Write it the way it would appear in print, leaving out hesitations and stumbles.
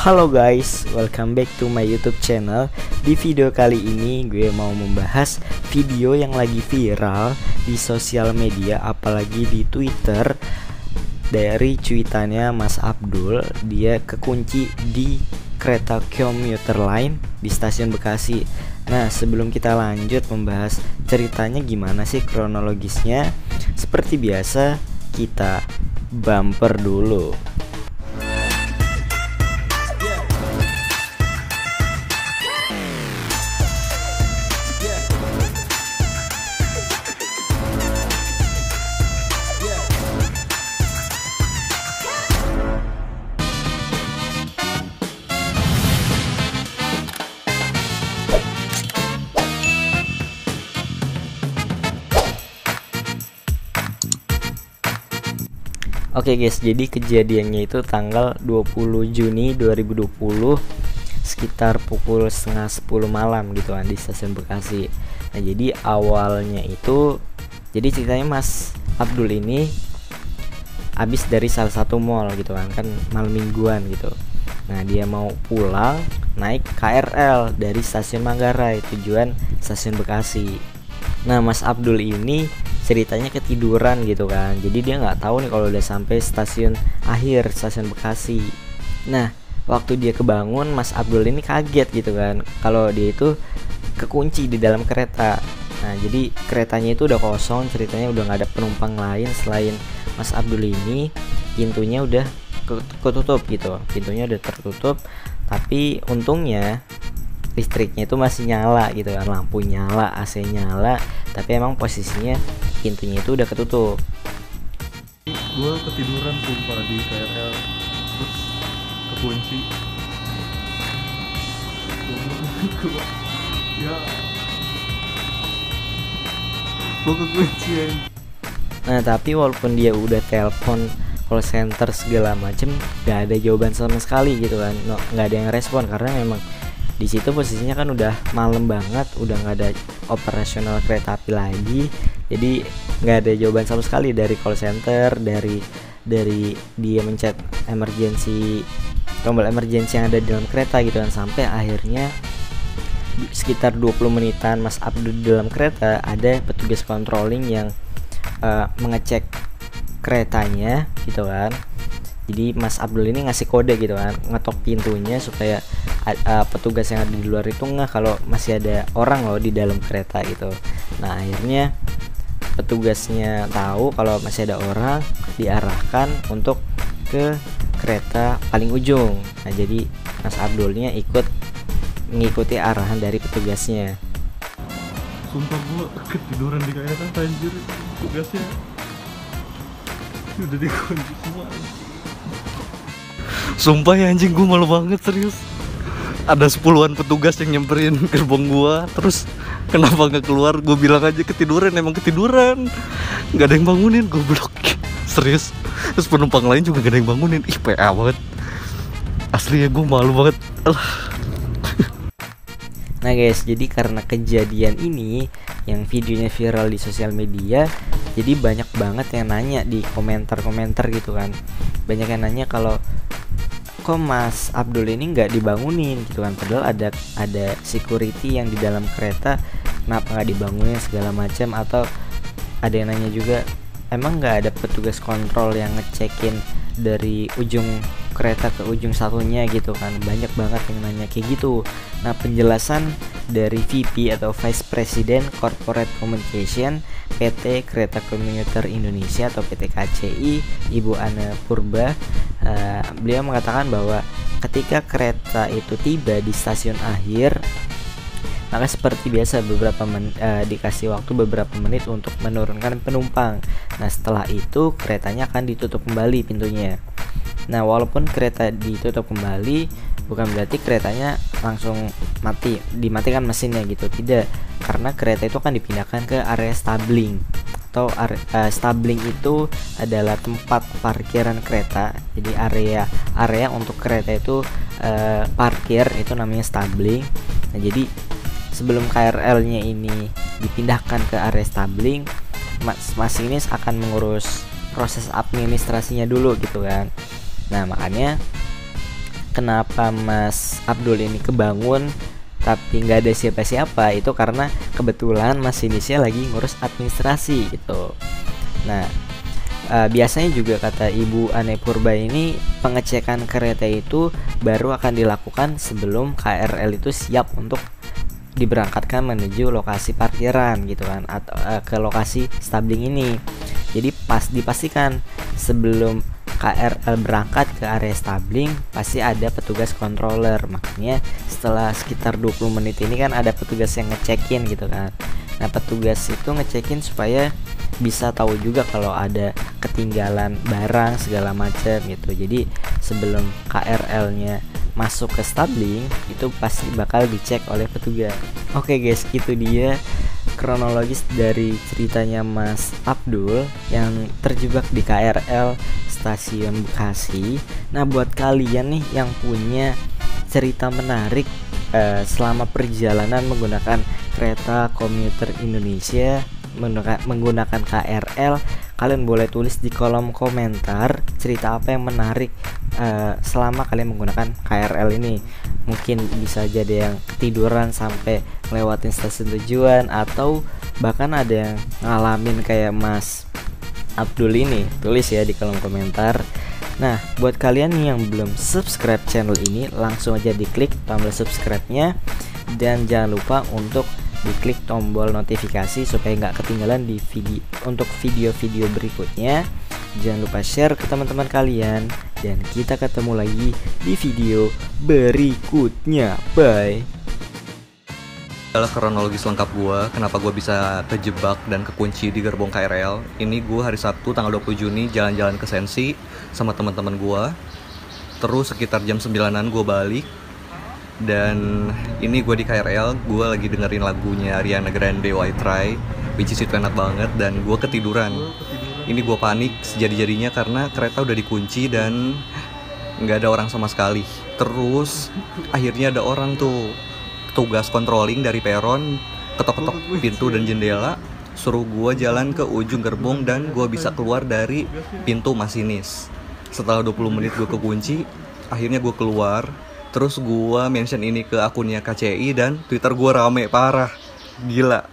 Halo guys, welcome back to my YouTube channel. Di video kali ini gue mau membahas video yang lagi viral di sosial media, apalagi di Twitter, dari cuitannya Mas Abdul. Dia kekunci di kereta komuter lain di stasiun Bekasi. Nah, sebelum kita lanjut membahas ceritanya gimana sih kronologisnya, seperti biasa kita bumper dulu. Oke guys, jadi kejadiannya itu tanggal 20 Juni 2020 sekitar pukul setengah 10 malam gitu kan di stasiun Bekasi. Nah, jadi awalnya itu, jadi ceritanya Mas Abdul ini habis dari salah satu mall gitu kan malam mingguan gitu. Nah, dia mau pulang naik KRL dari stasiun Manggarai tujuan stasiun Bekasi. Nah, Mas Abdul ini ceritanya ketiduran gitu kan, jadi dia nggak tahu nih kalau udah sampai stasiun akhir, stasiun Bekasi. Nah, waktu dia kebangun, Mas Abdul ini kaget gitu kan kalau dia itu kekunci di dalam kereta. Nah, jadi keretanya itu udah kosong, ceritanya udah nggak ada penumpang lain selain Mas Abdul ini. Pintunya udah ketutup gitu, pintunya udah tertutup, tapi untungnya listriknya itu masih nyala gitu kan, lampu nyala, AC nyala, tapi emang posisinya pintunya itu udah ketutup. Gue ketiduran sumpah di KRL, terus kekunci. Ya, gue kekunci. Nah, tapi walaupun dia udah telepon call center segala macem, gak ada jawaban sama sekali gitu kan, nggak ada yang respon karena memang di situ posisinya kan udah malam banget, udah nggak ada operasional kereta api lagi, jadi nggak ada jawaban sama sekali dari call center, dari dia mencet emergency, tombol emergency yang ada di dalam kereta gitu kan. Sampai akhirnya sekitar 20 menitan Mas Abdul di dalam kereta, ada petugas controlling yang mengecek keretanya gitu kan. Jadi Mas Abdul ini ngasih kode gitu kan, ngetok pintunya supaya petugas yang ada di luar itu nggak kalau masih ada orang loh di dalam kereta gitu. Nah, akhirnya petugasnya tahu kalau masih ada orang, diarahkan untuk ke kereta paling ujung. Nah, jadi Mas Abdulnya ikut mengikuti arahan dari petugasnya. Sumpah gue ketiduran di KRL, anjir. Tugasnya udah dikunci semua. Sumpah ya anjing, gue malu banget serius. Ada 10-an petugas yang nyamperin gerbong gua, terus kenapa nggak keluar? Gue bilang aja ketiduran, emang ketiduran, nggak ada yang bangunin, goblok. Serius. Terus penumpang lain juga nggak ada yang bangunin. Ih, PA banget. Asli ya, gue malu banget. Nah guys, jadi karena kejadian ini yang videonya viral di sosial media, jadi banyak banget yang nanya di komentar-komentar gitu kan. Banyak yang nanya kalau kok Mas Abdul ini nggak dibangunin gitu kan, padahal ada security yang di dalam kereta, kenapa nggak dibangunin segala macam. Atau ada yang nanya juga, emang nggak ada petugas kontrol yang ngecekin dari ujung kereta ke ujung satunya gitu kan. Banyak banget yang nanya kayak gitu. Nah, penjelasan dari VP atau Vice President Corporate Communication PT Kereta Komuter Indonesia atau PT KCI, Ibu Ana Purba, beliau mengatakan bahwa ketika kereta itu tiba di stasiun akhir, maka seperti biasa dikasih waktu beberapa menit untuk menurunkan penumpang. Nah, setelah itu keretanya akan ditutup kembali pintunya. Nah, walaupun kereta ditutup kembali, bukan berarti keretanya langsung dimatikan mesinnya gitu, tidak. Karena kereta itu akan dipindahkan ke area stabling, atau stabling itu adalah tempat parkiran kereta. Jadi area untuk kereta itu parkir, itu namanya stabling. Nah, jadi sebelum KRL-nya ini dipindahkan ke area stabling, masinis akan mengurus proses administrasinya dulu gitu kan. Nah, makanya kenapa Mas Abdul ini kebangun tapi nggak ada siapa-siapa, itu karena kebetulan masinisnya lagi ngurus administrasi gitu. Nah, biasanya juga kata Ibu Ane Purba ini, pengecekan kereta itu baru akan dilakukan sebelum KRL itu siap untuk diberangkatkan menuju lokasi parkiran gitu kan, atau ke lokasi stabling ini. Jadi dipastikan sebelum KRL berangkat ke area stabling pasti ada petugas controller. Makanya setelah sekitar 20 menit ini kan ada petugas yang ngecekin gitu kan. Nah, petugas itu ngecekin supaya bisa tahu juga kalau ada ketinggalan barang segala macam gitu. Jadi sebelum KRL-nya masuk ke stabling itu pasti bakal dicek oleh petugas. Oke guys, itu dia kronologis dari ceritanya Mas Abdul yang terjebak di KRL stasiun Bekasi. Nah, buat kalian nih yang punya cerita menarik selama perjalanan menggunakan kereta komuter Indonesia, menggunakan KRL, kalian boleh tulis di kolom komentar cerita apa yang menarik selama kalian menggunakan KRL ini. Mungkin bisa jadi yang ketiduran sampai lewatin stasiun tujuan, atau bahkan ada yang ngalamin kayak Mas Abdul ini. Tulis ya di kolom komentar. Nah, buat kalian yang belum subscribe channel ini, langsung aja diklik tombol subscribe-nya, dan jangan lupa untuk diklik tombol notifikasi supaya nggak ketinggalan di video-video berikutnya. Jangan lupa share ke teman-teman kalian, dan kita ketemu lagi di video berikutnya. Bye. Adalah kronologis lengkap gue, kenapa gue bisa kejebak dan kekunci di gerbong KRL. Ini gue hari Sabtu tanggal 20 Juni jalan-jalan ke Sensi sama teman-teman gue. Terus sekitar jam 9-an gue balik. Dan ini gue di KRL, gue lagi dengerin lagunya Ariana Grande, White Try, which is itu enak banget, dan gue ketiduran. Ini gue panik sejadi-jadinya karena kereta udah dikunci dan nggak ada orang sama sekali. Terus akhirnya ada orang tuh, tugas controlling dari peron, ketok-ketok pintu dan jendela, suruh gue jalan ke ujung gerbong dan gue bisa keluar dari pintu masinis. Setelah 20 menit gue kekunci, akhirnya gue keluar. Terus gue mention ini ke akunnya KCI dan Twitter gue rame parah, gila.